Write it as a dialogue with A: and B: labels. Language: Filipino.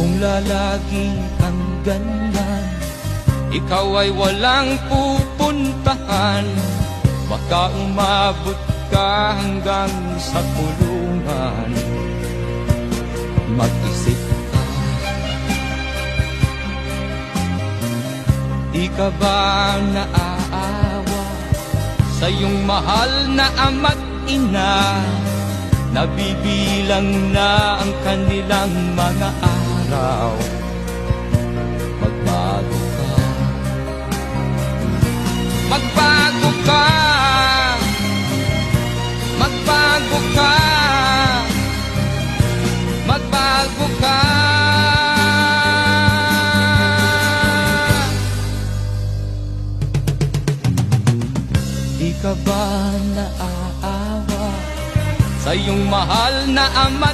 A: Kung lalagi kang ganyan, ikaw ay walang pupuntahan. Baka umabot ka hanggang sa kulungan. Mag-isip ka, di ka ba naaawa sa iyong mahal na ama't ina? Nabibilang na ang kanilang mga araw. Magbago ka, magbago ka, magbago ka, magbago ka. Di ka ba naaawa sa iyong mahal na ama